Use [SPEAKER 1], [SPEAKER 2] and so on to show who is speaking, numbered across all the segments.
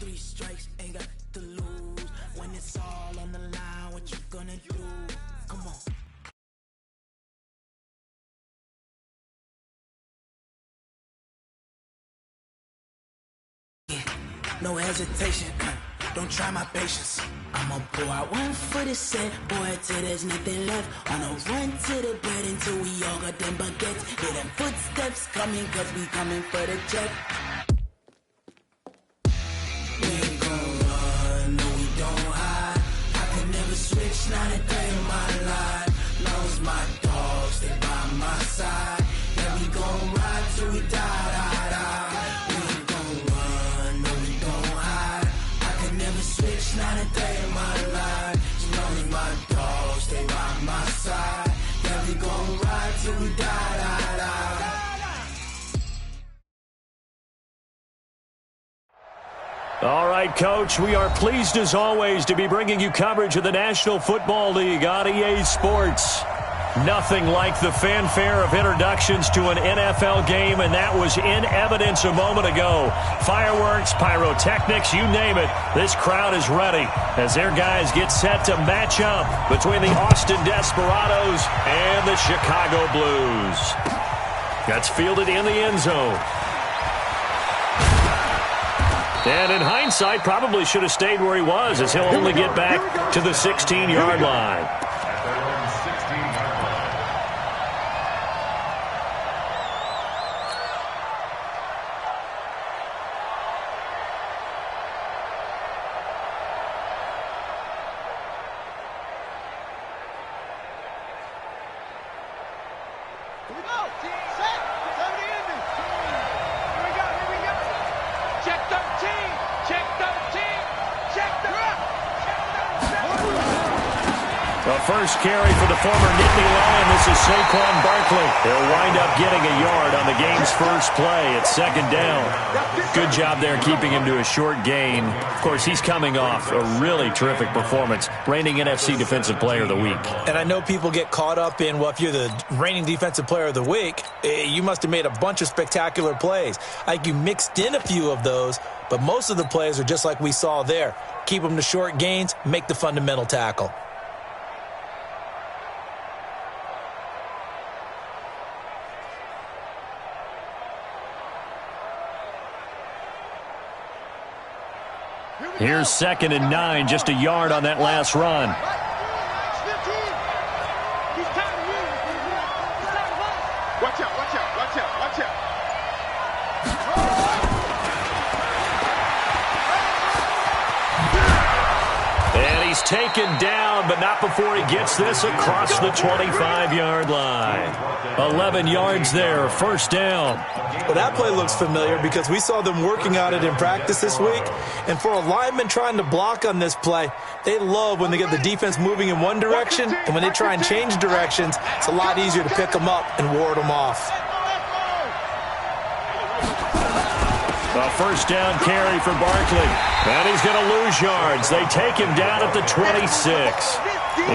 [SPEAKER 1] 3 strikes, ain't got to lose. When it's all on the line, what you gonna do? Come on. No hesitation, don't try my patience. I'ma pour out one for the set, boy, till there's nothing left. On a run to the bed until we all got them baguettes. Hear them footsteps coming, cause we coming for the check. We ain't gon' run, no we don't hide. I can never switch, not a day in my life. Long as my dogs stay by my side. Yeah, we gon' ride till we die. Not a day in my life, as long as my dogs stay by my side. Yeah, we gon' ride till we die.
[SPEAKER 2] All right, Coach, we are pleased as always to be bringing you coverage of the National Football League on EA Sports. Nothing like the fanfare of introductions to an NFL game, and that was in evidence a moment ago. Fireworks, pyrotechnics, you name it. This crowd is ready as their guys get set to match up between the Austin Desperados and the Chicago Blues. That's fielded in the end zone. And in hindsight, probably should have stayed where he was, as he'll only get back to the 16-yard line. First carry for the former Nittany Lion. This is Saquon Barkley. He'll wind up getting a yard on the game's first play at second down. Good job there keeping him to a short gain. Of course, he's coming off a really terrific performance, reigning NFC Defensive Player of the Week.
[SPEAKER 3] And I know people get caught up in, well, if you're the reigning Defensive Player of the Week, you must have made a bunch of spectacular plays. I think you mixed in a few of those, but most of the plays are just like we saw there. Keep them to short gains, make the fundamental tackle.
[SPEAKER 2] Here's 2nd and 9, just a yard on that last run.
[SPEAKER 4] Watch out, watch out, watch out, watch out.
[SPEAKER 2] And he's taken down, but not before he gets this across the 25-yard line. 11 yards there, first down.
[SPEAKER 3] Well, that play looks familiar because we saw them working on it in practice this week. And for a lineman trying to block on this play, they love when they get the defense moving in one direction. And when they try and change directions, it's a lot easier to pick them up and ward them off.
[SPEAKER 2] A first down carry for Barkley. And he's going to lose yards. They take him down at the 26.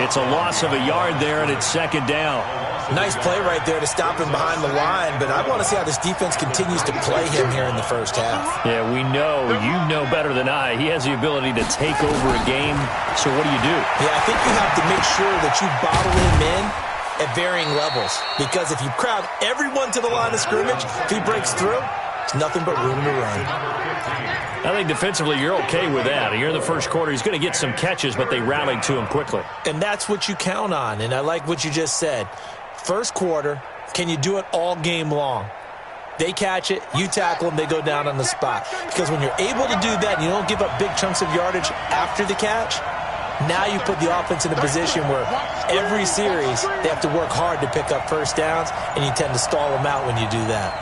[SPEAKER 2] It's a loss of a yard there, and it's second down.
[SPEAKER 3] Nice play right there to stop him behind the line, but I want to see how this defense continues to play him here in the first half.
[SPEAKER 2] Yeah, we know. You know better than I. He has the ability to take over a game, so what do you do?
[SPEAKER 3] Yeah, I think you have to make sure that you bottle him in at varying levels, because if you crowd everyone to the line of scrimmage, if he breaks through, it's nothing but room to run.
[SPEAKER 2] I think defensively you're okay with that. Here in the first quarter, he's going to get some catches, but they rallied to him quickly.
[SPEAKER 3] And that's what you count on, and I like what you just said. First quarter, can you do it all game long? They catch it, you tackle them, they go down on the spot. Because when you're able to do that and you don't give up big chunks of yardage after the catch, now you put the offense in a position where every series they have to work hard to pick up first downs, and you tend to stall them out when you do that.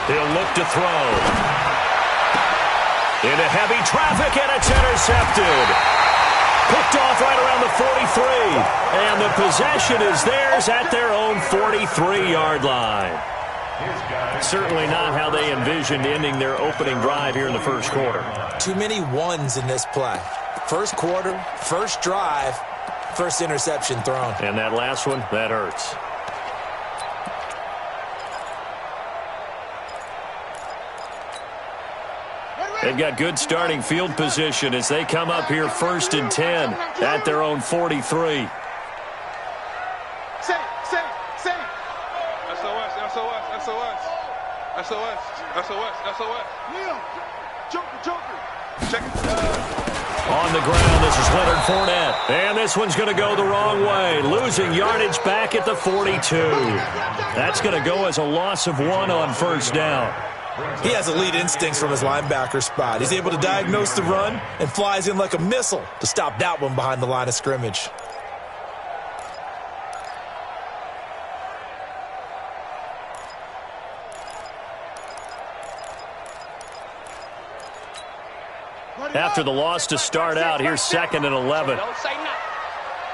[SPEAKER 2] He'll look to throw. Into heavy traffic, and it's intercepted. Picked off right around the 43. And the possession is theirs at their own 43-yard line. Certainly not how they envisioned ending their opening drive here in the first quarter.
[SPEAKER 3] Too many ones in this play. First quarter, first drive, first interception thrown.
[SPEAKER 2] And that last one, that hurts. They've got good starting field position as they come up here 1st and 10 at their own 43.
[SPEAKER 4] Joker. Check it.
[SPEAKER 2] On the ground, this is Leonard Fournette. And this one's going to go the wrong way. Losing yardage back at the 42. That's going to go as a loss of 1 on 1st down.
[SPEAKER 3] He has elite instincts from his linebacker spot. He's able to diagnose the run and flies in like a missile to stop that one behind the line of scrimmage.
[SPEAKER 2] After the loss to start out, here's 2nd and 11.
[SPEAKER 4] Don't say nothing.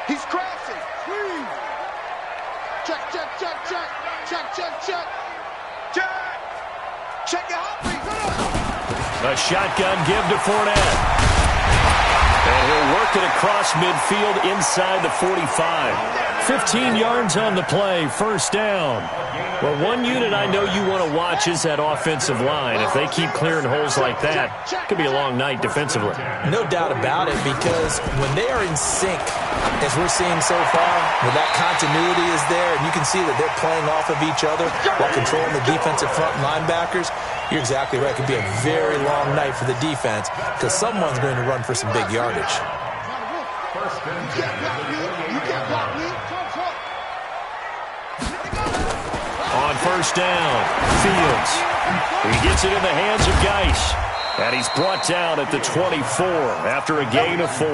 [SPEAKER 4] He's crashing. Check. Check your heartbeat.
[SPEAKER 2] A shotgun give to Fournette. And he'll work it across midfield inside the 45. 15 yards on the play, 1st down. Well, one unit I know you want to watch is that offensive line. If they keep clearing holes like that, it could be a long night defensively.
[SPEAKER 3] No doubt about it, because when they are in sync, as we're seeing so far, when that continuity is there, and you can see that they're playing off of each other while controlling the defensive front linebackers, you're exactly right. It could be a very long night for the defense because someone's going to run for some big yardage.
[SPEAKER 2] On 1st down, Fields. He gets it in the hands of Geis. And he's brought down at the 24 after a gain of 4.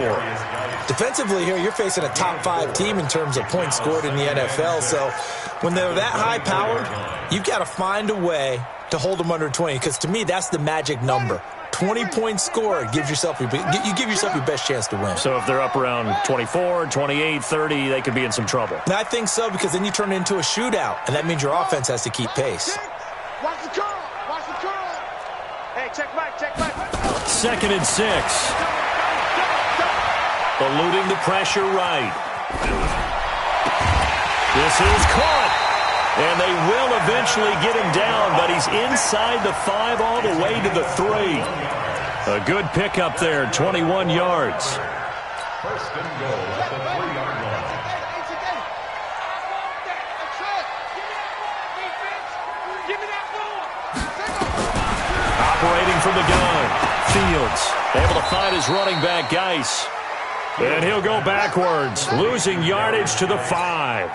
[SPEAKER 3] Defensively here, you're facing a top 5 team in terms of points scored in the NFL. So when they're that high powered, you've got to find a way to hold them under 20. Because to me, that's the magic number. 20 points scored gives yourself you give yourself your best chance to win.
[SPEAKER 2] So if they're up around 24, 28, 30, they could be in some trouble.
[SPEAKER 3] And I think so, because then you turn it into a shootout, and that means your offense has to keep pace.
[SPEAKER 4] Watch the curl. Hey, check back.
[SPEAKER 2] 2nd and 6. Eluding the pressure right. This is caught. And they will eventually get him down, but he's inside the 5 all the way to the 3. A good pickup there, 21 yards.
[SPEAKER 5] 1st and goal at the 3-yard line.
[SPEAKER 2] Operating from the gun, Fields able to find his running back, Geis. And he'll go backwards, losing yardage to the 5.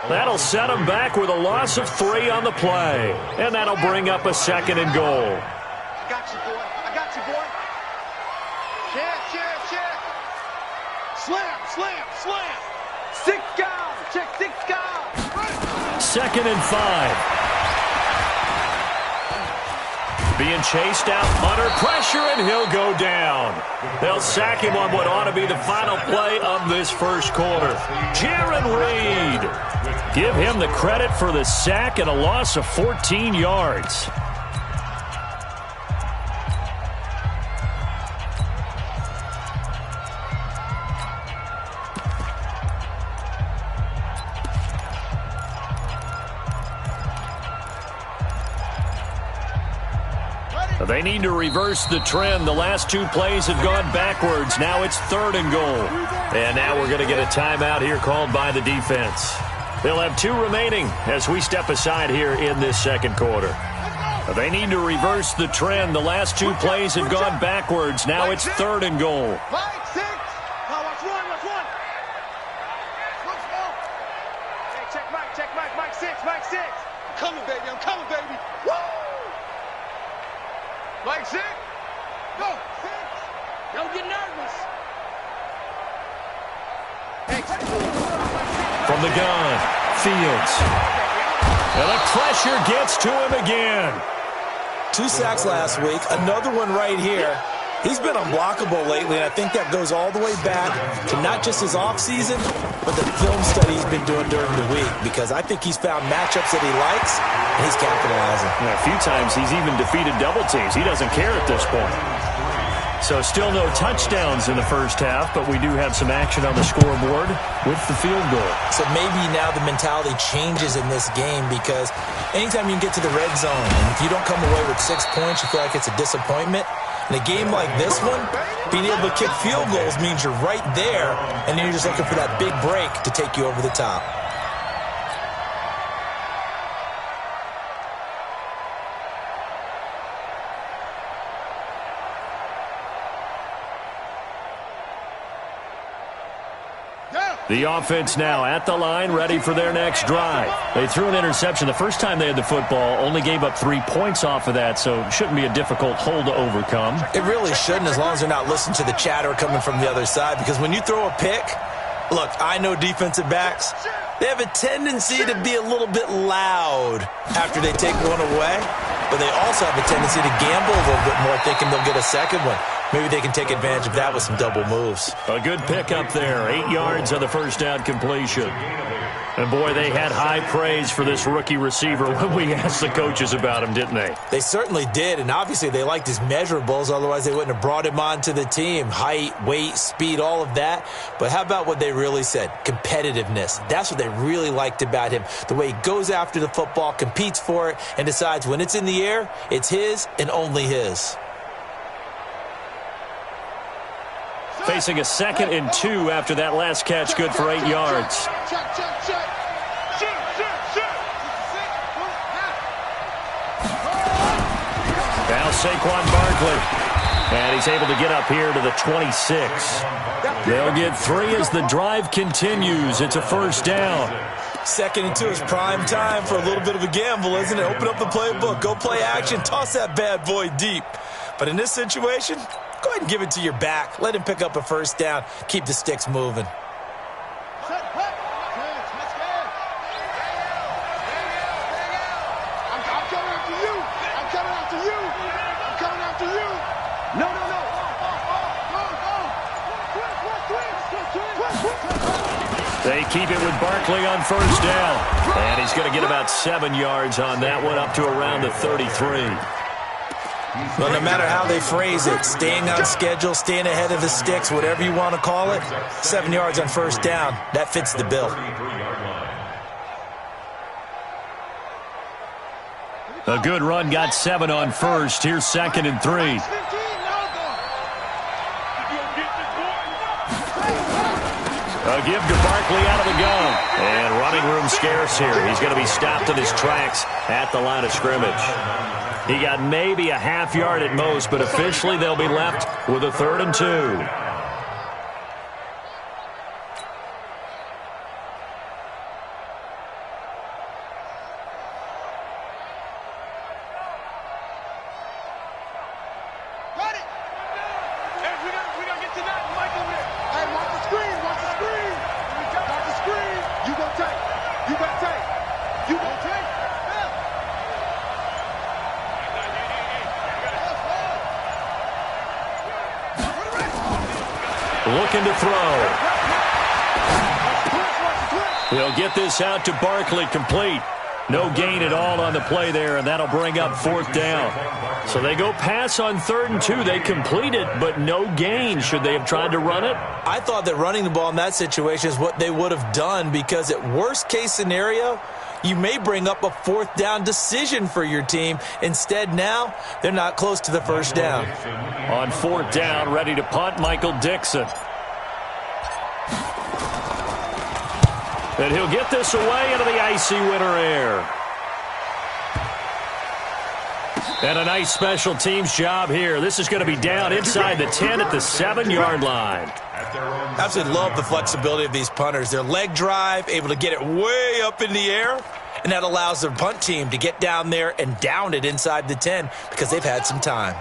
[SPEAKER 2] That'll set him back with a loss of 3 on the play. And that'll bring up a 2nd and goal.
[SPEAKER 4] I got you, boy. Check. Slam. 6 guys. Check 6 guys.
[SPEAKER 2] 2nd and 5. Being chased out under pressure, and he'll go down. They'll sack him on what ought to be the final play of this 1st quarter. Jaron Reed. Give him the credit for the sack and a loss of 14 yards. They need to reverse the trend. The last 2 plays have gone backwards. Now it's 3rd and goal. And now we're going to get a timeout here called by the defense. They'll have 2 remaining as we step aside here in this 2nd quarter. They need to reverse the trend. The last 2 plays have gone backwards. Now it's 3rd and goal.
[SPEAKER 4] Mike 6. Now watch one. Hey, check Mike. Mike 6. I'm coming, baby. Woo! Mike 6. Go. 6. Don't get nervous. Hey,
[SPEAKER 2] from the gun, Fields. And the pressure gets to him again.
[SPEAKER 3] 2 sacks last week, another one right here. He's been unblockable lately, and I think that goes all the way back to not just his offseason, but the film study he's been doing during the week, because I think he's found matchups that he likes, and he's capitalizing.
[SPEAKER 2] A few times he's even defeated double teams. He doesn't care at this point. So still no touchdowns in the 1st half, but we do have some action on the scoreboard with the field goal.
[SPEAKER 3] So maybe now the mentality changes in this game, because anytime you can get to the red zone, and if you don't come away with 6 points, you feel like it's a disappointment. In a game like this one, being able to kick field goals means you're right there, and then you're just looking for that big break to take you over the top.
[SPEAKER 2] The offense now at the line, ready for their next drive. They threw an interception the first time they had the football, only gave up 3 points off of that, so it shouldn't be a difficult hole to overcome.
[SPEAKER 3] It really shouldn't, as long as they're not listening to the chatter coming from the other side, because when you throw a pick, look, I know defensive backs, they have a tendency to be a little bit loud after they take one away, but they also have a tendency to gamble a little bit more, thinking they'll get a second one. Maybe they can take advantage of that with some double moves.
[SPEAKER 2] A good pickup there. 8 yards on the first down completion. And, boy, they had high praise for this rookie receiver when we asked the coaches about him, didn't they?
[SPEAKER 3] They certainly did, and obviously they liked his measurables. Otherwise, they wouldn't have brought him onto the team. Height, weight, speed, all of that. But how about what they really said? Competitiveness. That's what they really liked about him. The way he goes after the football, competes for it, and decides when it's in the air, it's his and only his.
[SPEAKER 2] Facing a 2nd and 2 after that last catch, good for 8 yards. Now Saquon Barkley. And he's able to get up here to the 26. They'll get 3 as the drive continues. It's a first down.
[SPEAKER 3] 2nd and 2 is prime time for a little bit of a gamble, isn't it? Open up the playbook, go play action, toss that bad boy deep. But in this situation, go ahead and give it to your back. Let him pick up a first down. Keep the sticks moving.
[SPEAKER 2] They keep it with Barkley on first down. And he's going to get about 7 yards on that one, up to around the 33.
[SPEAKER 3] Well, no matter how they phrase it, staying on schedule, staying ahead of the sticks, whatever you want to call it, 7 yards on first down, that fits the bill.
[SPEAKER 2] A good run, got 7 on first. Here's 2nd and 3. A give to Barkley out of the gun. And running room scarce here. He's going to be stopped in his tracks at the line of scrimmage. He got maybe a half yard at most, but officially they'll be left with a 3rd and 2. Looking to throw. They'll get this out to Barkley, complete. No gain at all on the play there, and that'll bring up 4th down. So they go pass on 3rd and 2. They complete it, but no gain. Should they have tried to run it?
[SPEAKER 3] I thought that running the ball in that situation is what they would have done, because at worst case scenario, you may bring up a 4th down decision for your team. Instead, now, they're not close to the first down.
[SPEAKER 2] On 4th down, ready to punt, Michael Dixon. And he'll get this away into the icy winter air. And a nice special teams job here. This is going to be down inside the 10 at the 7-yard line.
[SPEAKER 3] Absolutely love the flexibility of these punters. Their leg drive, able to get it way up in the air, and that allows their punt team to get down there and down it inside the 10 because they've had some time.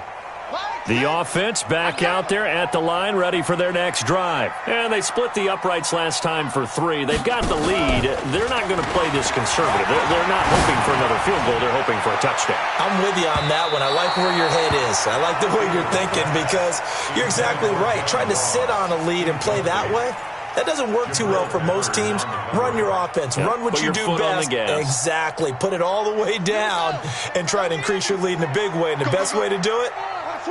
[SPEAKER 2] The offense back out there at the line, ready for their next drive. And they split the uprights last time for 3. They've got the lead. They're not going to play this conservative. They're not hoping for another field goal. They're hoping for a touchdown.
[SPEAKER 3] I'm with you on that one. I like where your head is. I like the way you're thinking, because you're exactly right. Trying to sit on a lead and play that way, that doesn't work too well for most teams. Run your offense.
[SPEAKER 2] Yep.
[SPEAKER 3] Run what you do best. Exactly. Put it all the way down and try to increase your lead in a big way. And the best way to do it,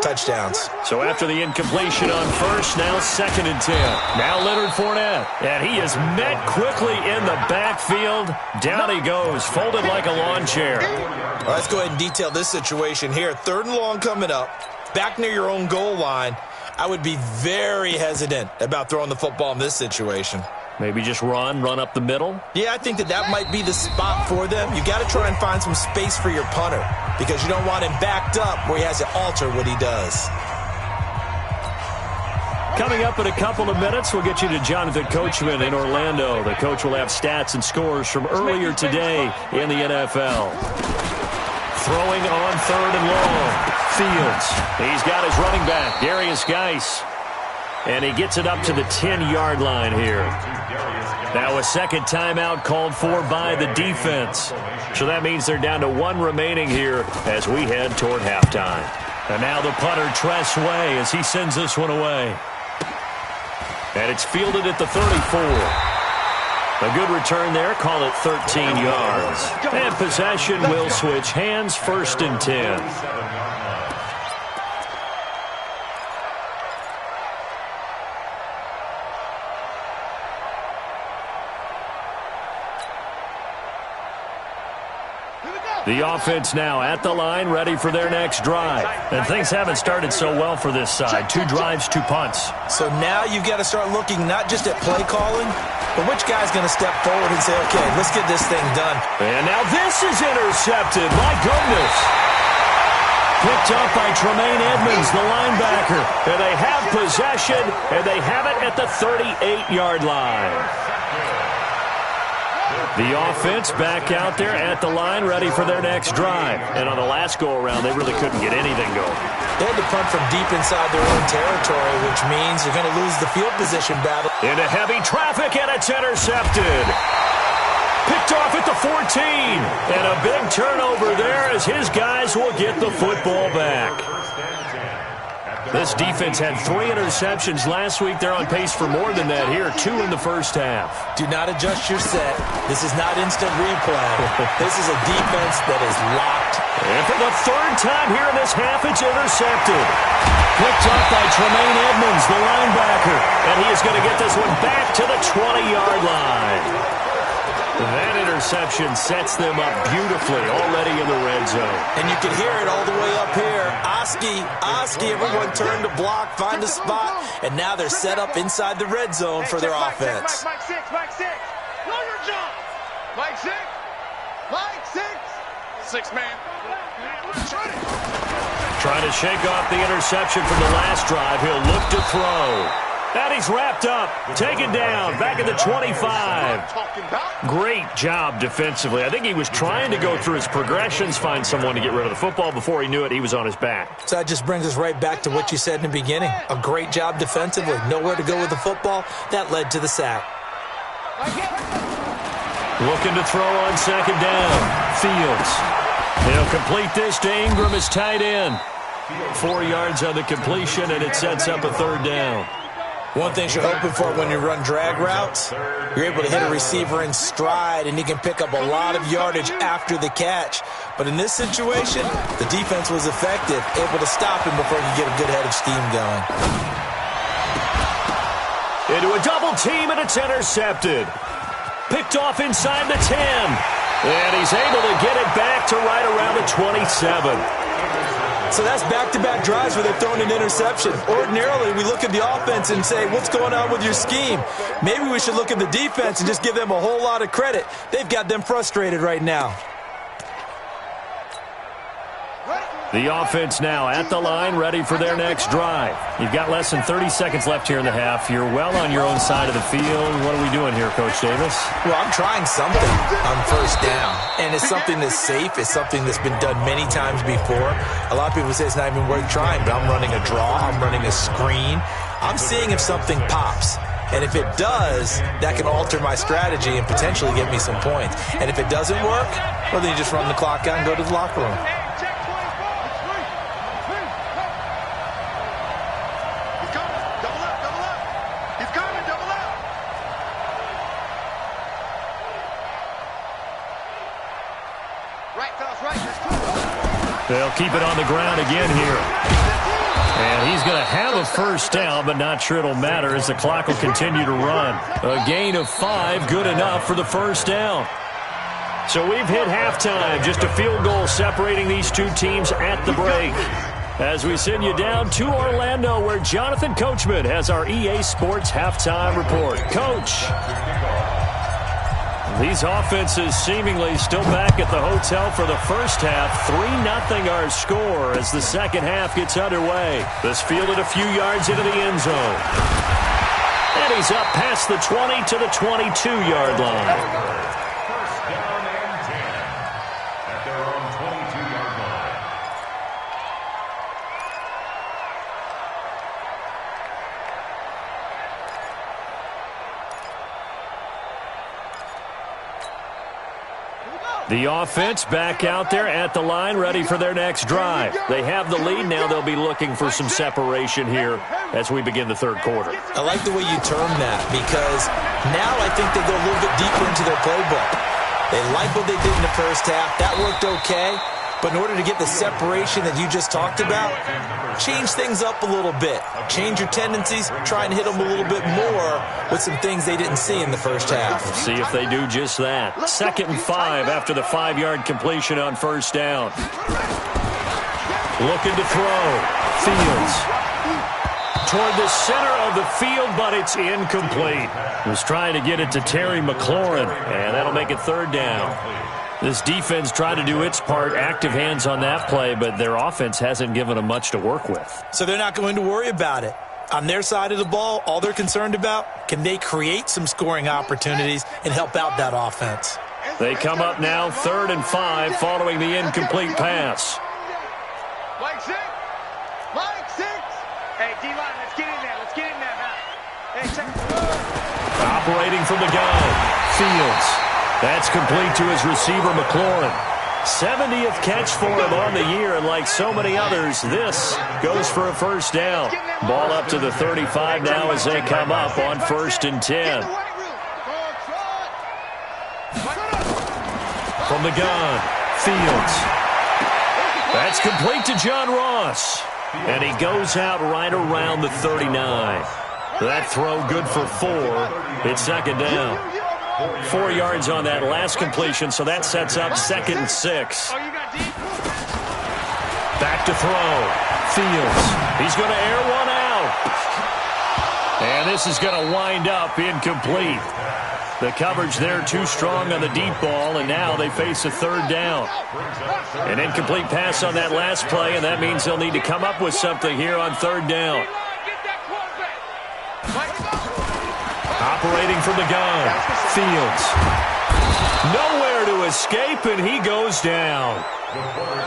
[SPEAKER 3] touchdowns.
[SPEAKER 2] So after the incompletion on first, now 2nd and 10. Now Leonard Fournette. And he is met quickly in the backfield. Down he goes, folded like a lawn chair.
[SPEAKER 3] All right, let's go ahead and detail this situation here. 3rd and long coming up. back near your own goal line, I would be very hesitant about throwing the football in this situation.
[SPEAKER 2] Maybe just run up the middle?
[SPEAKER 3] Yeah, I think that might be the spot for them. You got to try and find some space for your punter because you don't want him backed up where he has to alter what he does.
[SPEAKER 2] Coming up in a couple of minutes, we'll get you to Jonathan Coachman in Orlando. The coach will have stats and scores from earlier today in the NFL. Throwing on third and long. Fields. He's got his running back, Darius Geis. And he gets it up to the 10-yard line here. Now a second timeout called for by the defense. So that means they're down to one remaining here as we head toward halftime. And now the punter, Tress Way, as he sends this one away. And it's fielded at the 34. A good return there. Call it 13 yards. And possession will switch hands, 1st and 10. The offense now at the line, ready for their next drive. And things haven't started so well for this side. 2 drives, 2 punts.
[SPEAKER 3] So now you've got to start looking not just at play calling, but which guy's going to step forward and say, okay, let's get this thing done.
[SPEAKER 2] And now this is intercepted. My goodness. Picked up by Tremaine Edmonds, the linebacker. And they have possession, and they have it at the 38-yard line. The offense back out there at the line, ready for their next drive. And on the last go-around, they really couldn't get anything going.
[SPEAKER 3] They had to punt from deep inside their own territory, which means you're going to lose the field position battle.
[SPEAKER 2] Into heavy traffic, and it's intercepted. Picked off at the 14. And a big turnover there as his guys will get the football back. This defense had 3 interceptions last week. They're on pace for more than that here. 2 in the first half.
[SPEAKER 3] Do not adjust your set. This is not instant replay. This is a defense that is locked.
[SPEAKER 2] And for the 3rd time here in this half, it's intercepted. Picked up by Tremaine Edmonds, the linebacker. And he is going to get this one back to the 20-yard line. That interception sets them up beautifully already in the red zone.
[SPEAKER 3] And you can hear it all the way up here. Oski, everyone turn to block, find a spot, and now they're set up inside the red zone for their offense.
[SPEAKER 4] Mike 6. Know your job. Mike 6. 6 man.
[SPEAKER 2] Trying to shake off the interception from the last drive. He'll look to throw. And he's wrapped up, taken down, back at the 25. Great job defensively. I think he was trying to go through his progressions, find someone to get rid of the football. Before he knew it, he was on his back.
[SPEAKER 3] So that just brings us right back to what you said in the beginning. A great job defensively. Nowhere to go with the football. That led to the sack.
[SPEAKER 2] Looking to throw on 2nd down. Fields. He'll complete this to Ingram as tight end. 4 yards on the completion, and it sets up a 3rd down.
[SPEAKER 3] One thing you're hoping for when you run drag routes, you're able to hit a receiver in stride, and he can pick up a lot of yardage after the catch. But in this situation, the defense was effective, able to stop him before he could get a good head of steam going.
[SPEAKER 2] Into a double team, and it's intercepted. Picked off inside the 10. And he's able to get it back to right around the 27.
[SPEAKER 3] So that's back-to-back drives where they've thrown an interception. Ordinarily, we look at the offense and say, what's going on with your scheme? Maybe we should look at the defense and just give them a whole lot of credit. They've got them frustrated right now.
[SPEAKER 2] The offense now at the line, ready for their next drive. You've got less than 30 seconds left here in the half. You're well on your own side of the field. What are we doing here, Coach Davis?
[SPEAKER 3] Well, I'm trying something on 1st down. And it's something that's safe. It's something that's been done many times before. A lot of people say it's not even worth trying, but I'm running a draw. I'm running a screen. I'm seeing if something pops. And if it does, that can alter my strategy and potentially get me some points. And if it doesn't work, well, then you just run the clock out and go to the locker room.
[SPEAKER 2] They'll keep it on the ground again here. And he's going to have a 1st down, but not sure it'll matter as the clock will continue to run. A gain of 5, good enough for the 1st down. So we've hit halftime. Just a field goal separating these two teams at the break. As we send you down to Orlando, where Jonathan Coachman has our EA Sports halftime report. Coach, these offenses seemingly still back at the hotel for the first half. 3-0 our score as the second half gets underway. This fielded a few yards into the end zone. And he's up past the 20 to the 22-yard line. The offense back out there at the line, ready for their next drive. They have the lead. Now they'll be looking for some separation here as we begin the third quarter.
[SPEAKER 3] I like the way you term that, because now I think they go a little bit deeper into their playbook. They like what they did in the first half. That worked okay. But in order to get the separation that you just talked about, change things up a little bit. Change your tendencies. Try and hit them a little bit more with some things they didn't see in the first half.
[SPEAKER 2] See if they do just that. 2nd and 5 after the 5-yard completion on first down. Looking to throw. Fields. Toward the center of the field, but it's incomplete. Was trying to get it to Terry McLaurin, and that'll make it 3rd down. This defense tried to do its part, active hands on that play, but their offense hasn't given them much to work with.
[SPEAKER 3] So they're not going to worry about it. On their side of the ball, all they're concerned about, can they create some scoring opportunities and help out that offense?
[SPEAKER 2] They come up now 3rd and 5 following the incomplete pass.
[SPEAKER 4] Mike 6. Mike 6. Hey, D-line, let's get in there. Let's get in there now. Hey, check.
[SPEAKER 2] Operating from the gun. Fields. That's complete to his receiver, McLaurin. 70th catch for him on the year, and like so many others, this goes for a first down. Ball up to the 35 now as they come up on 1st and 10. From the gun, Fields. That's complete to John Ross. And he goes out right around the 39. That throw good for 4. It's 2nd down. 4 yards on that last completion, so that sets up 2nd and 6. Back to throw. Fields. He's going to air one out. And this is going to wind up incomplete. The coverage there too strong on the deep ball, and now they face a 3rd down. An incomplete pass on that last play, and that means they'll need to come up with something here on 3rd down. Operating from the gun, Fields. Nowhere to escape, and he goes down.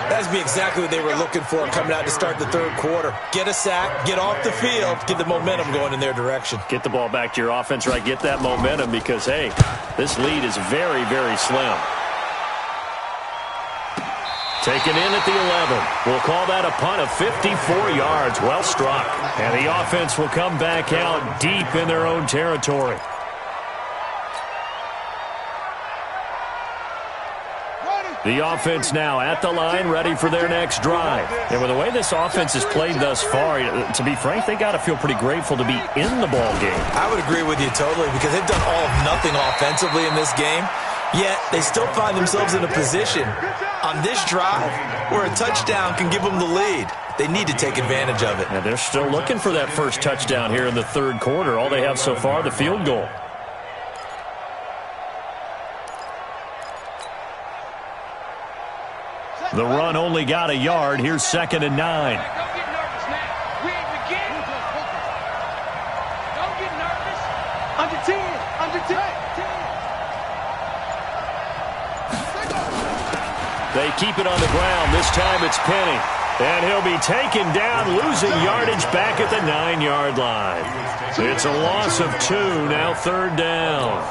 [SPEAKER 3] That'd be exactly what they were looking for coming out to start the 3rd quarter. Get a sack, get off the field, get the momentum going in their direction.
[SPEAKER 2] Get the ball back to your offense, right? Get that momentum because, hey, this lead is very, very slim. Taken in at the 11. We'll call that a punt of 54 yards. Well struck. And the offense will come back out deep in their own territory. The offense now at the line, ready for their next drive. And with the way this offense has played thus far, to be frank, they got to feel pretty grateful to be in the ball game.
[SPEAKER 3] I would agree with you totally, because they've done all of nothing offensively in this game, yet they still find themselves in a position on this drive where a touchdown can give them the lead. They need to take advantage of it.
[SPEAKER 2] And they're still looking for that first touchdown here in the 3rd quarter. All they have so far, the field goal. The run only got a yard. Here's 2nd and 9.
[SPEAKER 4] Don't get nervous now. We ain't beginning. Don't get nervous. Under 10. Under 10.
[SPEAKER 2] They keep it on the ground. This time it's Penny. And he'll be taken down, losing yardage back at the 9-yard line. It's a loss of 2, now 3rd down.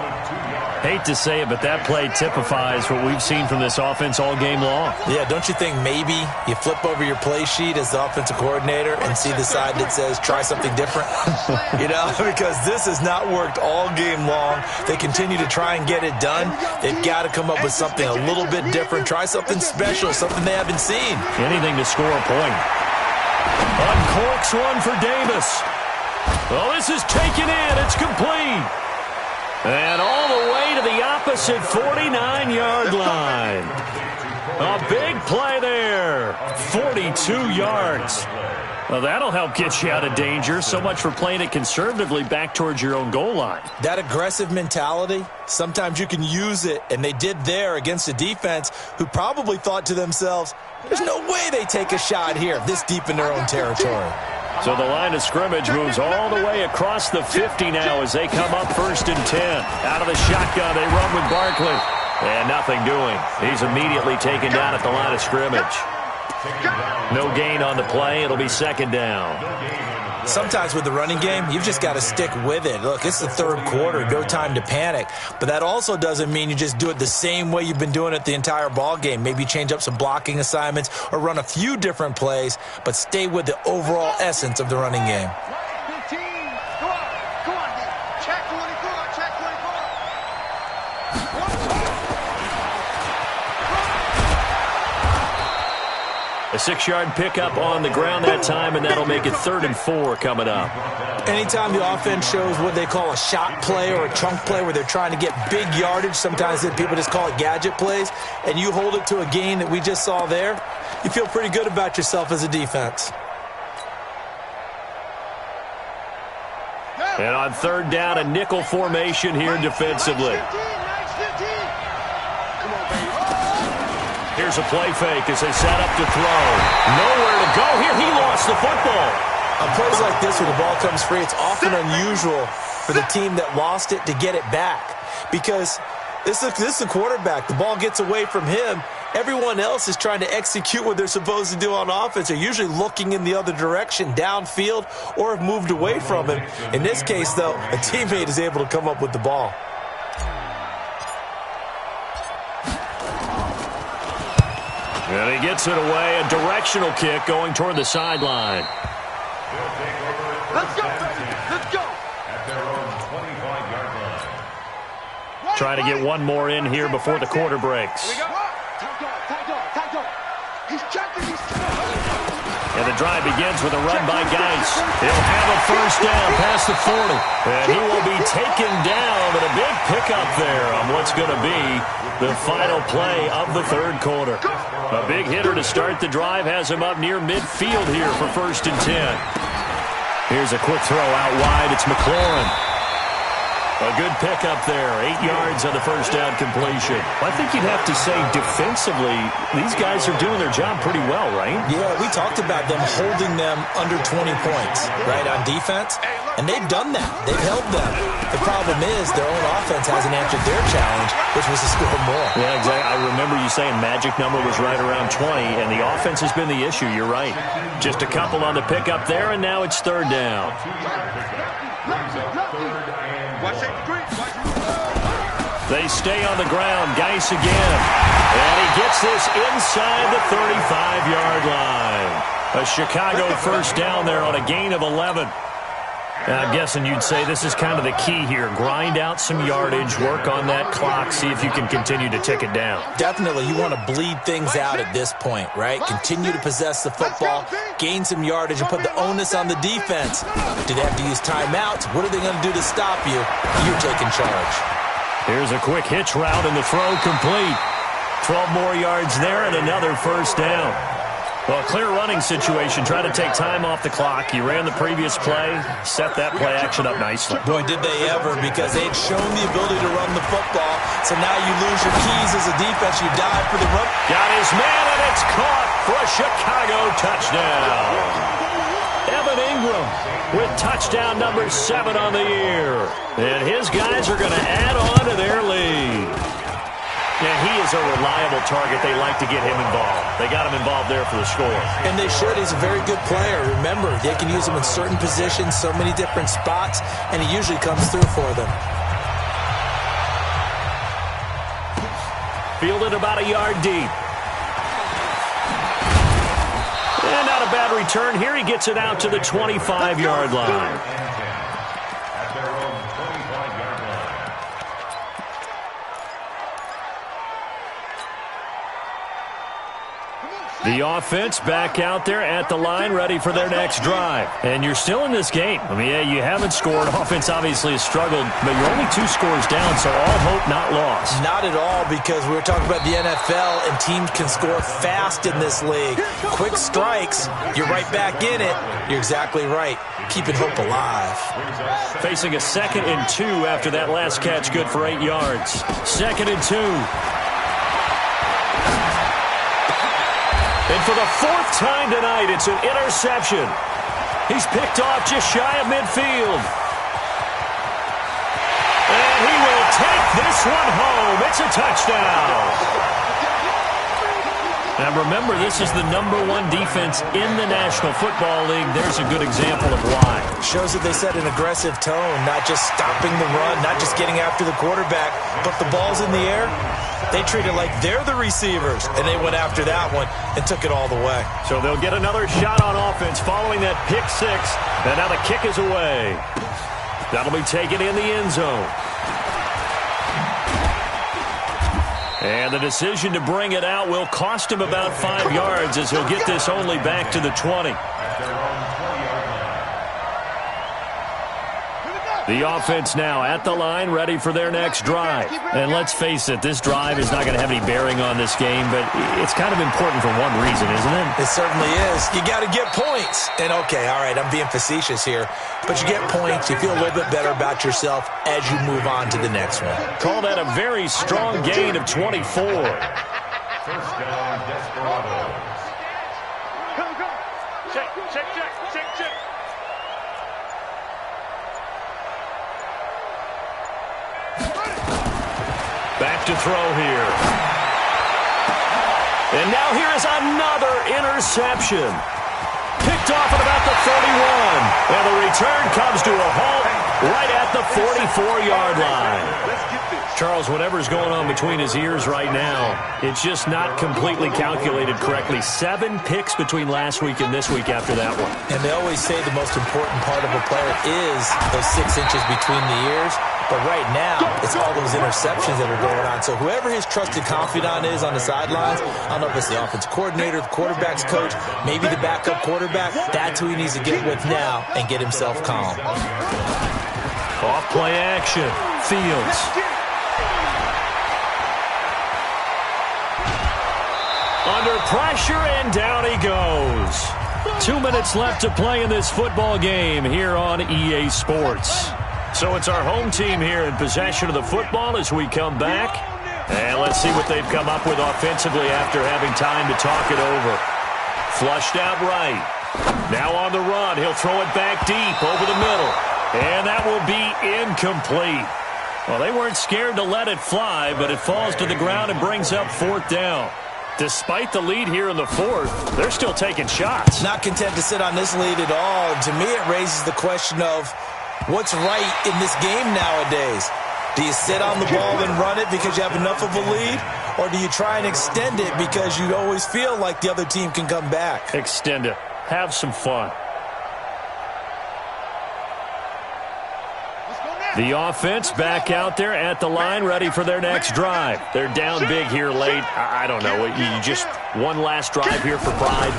[SPEAKER 2] Hate to say it, but that play typifies what we've seen from this offense all game long.
[SPEAKER 3] Yeah, don't you think maybe you flip over your play sheet as the offensive coordinator and see the side that says try something different? You know, because this has not worked all game long. They continue to try and get it done. They've got to come up with something a little bit different. Try something special, something they haven't seen.
[SPEAKER 2] Anything to score a point. Uncorks one for Davis. Well, this is taken in. It's complete. And all the way to the opposite 49-yard line. A big play there. 42 yards. Well, that'll help get you out of danger. So much for playing it conservatively back towards your own goal line.
[SPEAKER 3] That aggressive mentality, sometimes you can use it, and they did there against a defense who probably thought to themselves, there's no way they take a shot here this deep in their own territory.
[SPEAKER 2] So the line of scrimmage moves all the way across the 50 now as they come up 1st and 10. Out of the shotgun, they run with Barkley. And nothing doing. He's immediately taken down at the line of scrimmage. No gain on the play. It'll be 2nd down.
[SPEAKER 3] Sometimes with the running game, you've just got to stick with it. Look, it's the 3rd quarter, no time to panic. But that also doesn't mean you just do it the same way you've been doing it the entire ball game. Maybe change up some blocking assignments or run a few different plays, but stay with the overall essence of the running game.
[SPEAKER 4] 15. Go on, check 24, check 24.
[SPEAKER 2] A 6-yard pickup on the ground that time, and that'll make it 3rd and 4 coming up.
[SPEAKER 3] Anytime the offense shows what they call a shot play or a chunk play where they're trying to get big yardage, sometimes people just call it gadget plays, and you hold it to a gain that we just saw there, you feel pretty good about yourself as a defense.
[SPEAKER 2] And on 3rd down, a nickel formation here defensively. Here's a play fake as they set up to throw. Nowhere to go here. He lost the football.
[SPEAKER 3] On plays like this where the ball comes free, it's often unusual for the team that lost it to get it back. Because this is the quarterback. The ball gets away from him. Everyone else is trying to execute what they're supposed to do on offense. They're usually looking in the other direction, downfield, or have moved away from him. In this case, though, a teammate is able to come up with the ball.
[SPEAKER 2] And he gets it away. A directional kick going toward the sideline.
[SPEAKER 4] Let's go, baby. Let's go.
[SPEAKER 5] At their own 25-yard line.
[SPEAKER 2] Trying to get one more in here before the quarter breaks.
[SPEAKER 4] Here we go. Time go. He's checking.
[SPEAKER 2] And the drive begins with a run by Geis. He'll have a 1st down past the 40. And he will be taken down, but a big pickup there on what's going to be the final play of the 3rd quarter. A big hitter to start the drive has him up near midfield here for 1st and 10. Here's a quick throw out wide. It's McLaurin. A good pickup there. 8 yards on the 1st down completion. I think you'd have to say defensively, these guys are doing their job pretty well, right?
[SPEAKER 3] Yeah, we talked about them holding them under 20 points, right, on defense. And they've done that. They've held them. The problem is their own offense hasn't answered their challenge, which was to score more.
[SPEAKER 2] Yeah, exactly. I remember you saying magic number was right around 20, and the offense has been the issue. You're right. Just a couple on the pickup there, and now it's 3rd down. They stay on the ground. Geis again. And he gets this inside the 35-yard line. A Chicago 1st down there on a gain of 11. And I'm guessing you'd say this is kind of the key here. Grind out some yardage, work on that clock, see if you can continue to tick it down.
[SPEAKER 3] Definitely, you want to bleed things out at this point, right? Continue to possess the football, gain some yardage, and put the onus on the defense. Do they have to use timeouts? What are they going to do to stop you? You're taking charge.
[SPEAKER 2] Here's a quick hitch route, and the throw complete. 12 more yards there and another 1st down. Well, a clear running situation. Try to take time off the clock. You ran the previous play, set that play action up nicely.
[SPEAKER 3] Boy, did they ever, because they'd shown the ability to run the football. So now you lose your keys as a defense. You dive for the run.
[SPEAKER 2] Got his man, and it's caught for a Chicago touchdown. Evan Ingram with touchdown number 7 on the year. And his guys are going to add on to their lead. And he is a reliable target. They like to get him involved. They got him involved there for the score.
[SPEAKER 3] And they should. He's a very good player. Remember, they can use him in certain positions, so many different spots, and he usually comes through for them.
[SPEAKER 2] Fielded about a yard deep. And not a bad return here. He gets it out to the 25-yard line.
[SPEAKER 5] At their own 25-yard line.
[SPEAKER 2] The The offense back out there at the line, ready for their next drive. And you're still in this game. I mean, yeah, you haven't scored. Offense obviously has struggled, but you're only 2 scores down, so all hope not lost.
[SPEAKER 3] Not at all, because we were talking about the NFL, and teams can score fast in this league. Quick strikes, you're right back in it. You're exactly right. Keeping hope alive.
[SPEAKER 2] Facing a 2nd and 2 after that last catch, good for 8 yards. 2nd and 2. And for the 4th time tonight, it's an interception. He's picked off just shy of midfield. And he will take this one home. It's a touchdown. Now remember, this is the #1 defense in the National Football League. There's a good example of why.
[SPEAKER 3] Shows that they set an aggressive tone, not just stopping the run, not just getting after the quarterback, but the ball's in the air. They treat it like they're the receivers, and they went after that one and took it all the way.
[SPEAKER 2] So they'll get another shot on offense following that pick 6, and now the kick is away. That'll be taken in the end zone. And the decision to bring it out will cost him about 5 yards as he'll get this only back to the 20. The offense now at the line, ready for their next drive. And let's face it, this drive is not going to have any bearing on this game, but it's kind of important for one reason, isn't it?
[SPEAKER 3] It certainly is. You got to get points. And, okay, all right, I'm being facetious here, but you get points, you feel a little bit better about yourself as you move on to the next one.
[SPEAKER 2] Call that a very strong gain of 24.
[SPEAKER 5] First down, Desperados.
[SPEAKER 4] Come. Check.
[SPEAKER 2] Back to throw here. And now here is another interception. Picked off at about the 31. And the return comes to a halt right at the 44-yard line. Charles, whatever's going on between his ears right now, it's just not completely calculated correctly. 7 picks between last week and this week after that one.
[SPEAKER 3] And they always say the most important part of a player is those 6 inches between the ears. But right now, it's all those interceptions that are going on. So whoever his trusted confidant is on the sidelines, I don't know if it's the offensive coordinator, the quarterback's coach, maybe the backup quarterback, that's who he needs to get with now and get himself calm.
[SPEAKER 2] Off play action. Fields. Under pressure, and down he goes. 2 minutes left to play in this football game here on EA Sports. So it's our home team here in possession of the football as we come back. And let's see what they've come up with offensively after having time to talk it over. Flushed out right. Now on the run. He'll throw it back deep over the middle. And that will be incomplete. Well, they weren't scared to let it fly, but it falls to the ground and brings up 4th down. Despite the lead here in the 4th, they're still taking shots.
[SPEAKER 3] Not content to sit on this lead at all. And to me, it raises the question of what's right in this game nowadays. Do you sit on the ball and run it because you have enough of a lead? Or do you try and extend it because you always feel like the other team can come back?
[SPEAKER 2] Extend it. Have some fun. The offense back out there at the line, ready for their next drive. They're down big here late. I don't know. You just one last drive here for pride.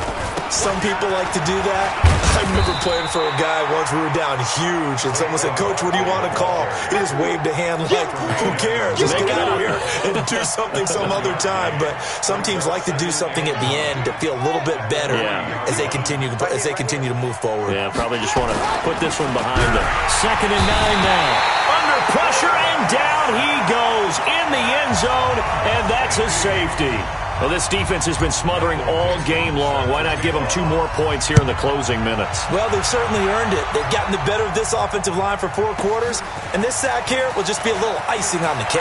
[SPEAKER 3] Some people like to do that. I remember playing for a guy once. We were down huge, and someone said, "Coach, what do you want to call?" He just waved a hand like, "Who cares? Just get out of here and do something some other time." But some teams like to do something at the end to feel a little bit better as they continue to move forward.
[SPEAKER 2] Yeah, probably just want to put this one behind them. 2nd and 9 now. Under pressure, and down he goes in the end zone, and that's a safety. Well, this defense has been smothering all game long. Why not give them 2 more points here in the closing minutes?
[SPEAKER 3] Well, they've certainly earned it. They've gotten the better of this offensive line for 4 quarters, and this sack here will just be a little icing on the cake.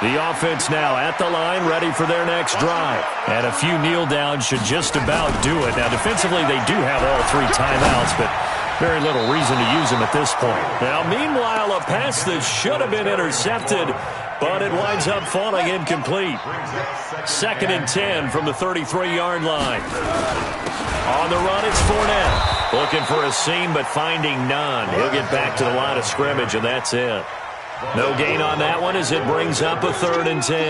[SPEAKER 2] The offense now at the line, ready for their next drive. And a few kneel downs should just about do it. Now, defensively, they do have all 3 timeouts, but very little reason to use them at this point. Now, meanwhile, a pass that should have been intercepted, but it winds up falling incomplete. 2nd and 10 from the 33-yard line. On the run, it's Fournette. Looking for a seam, but finding none. He'll get back to the line of scrimmage, and that's it. No gain on that one as it brings up a 3rd and 10.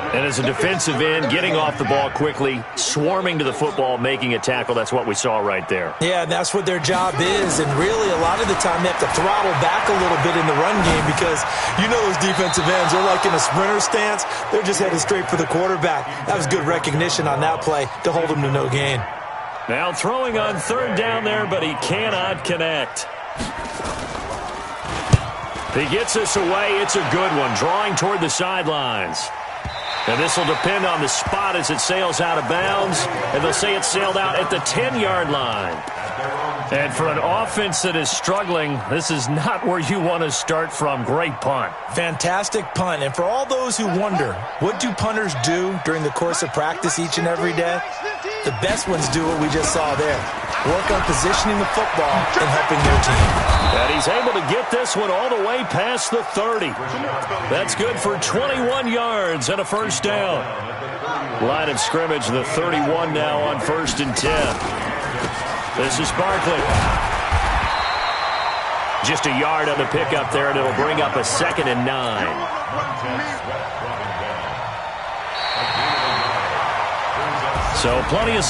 [SPEAKER 2] And as a defensive end, getting off the ball quickly, swarming to the football, making a tackle, that's what we saw right there.
[SPEAKER 3] Yeah, and that's what their job is. And really, a lot of the time, they have to throttle back a little bit in the run game because you know those defensive ends, they're like in a sprinter stance. They're just headed straight for the quarterback. That was good recognition on that play to hold him to no gain.
[SPEAKER 2] Now throwing on 3rd down there, but he cannot connect. He gets us away. It's a good one, drawing toward the sidelines. And this will depend on the spot as it sails out of bounds. And they'll say it sailed out at the 10-yard line. And for an offense that is struggling, this is not where you want to start from. Great punt.
[SPEAKER 3] Fantastic punt. And for all those who wonder, what do punters do during the course of practice each and every day? The best ones do what we just saw there. Work on positioning the football and helping their team.
[SPEAKER 2] And he's able to get this one all the way past the 30. That's good for 21 yards and a 1st down. Line of scrimmage, the 31 now on 1st and 10. This is Barkley. Just a yard on the pickup there, and it'll bring up a 2nd and 9. So plenty of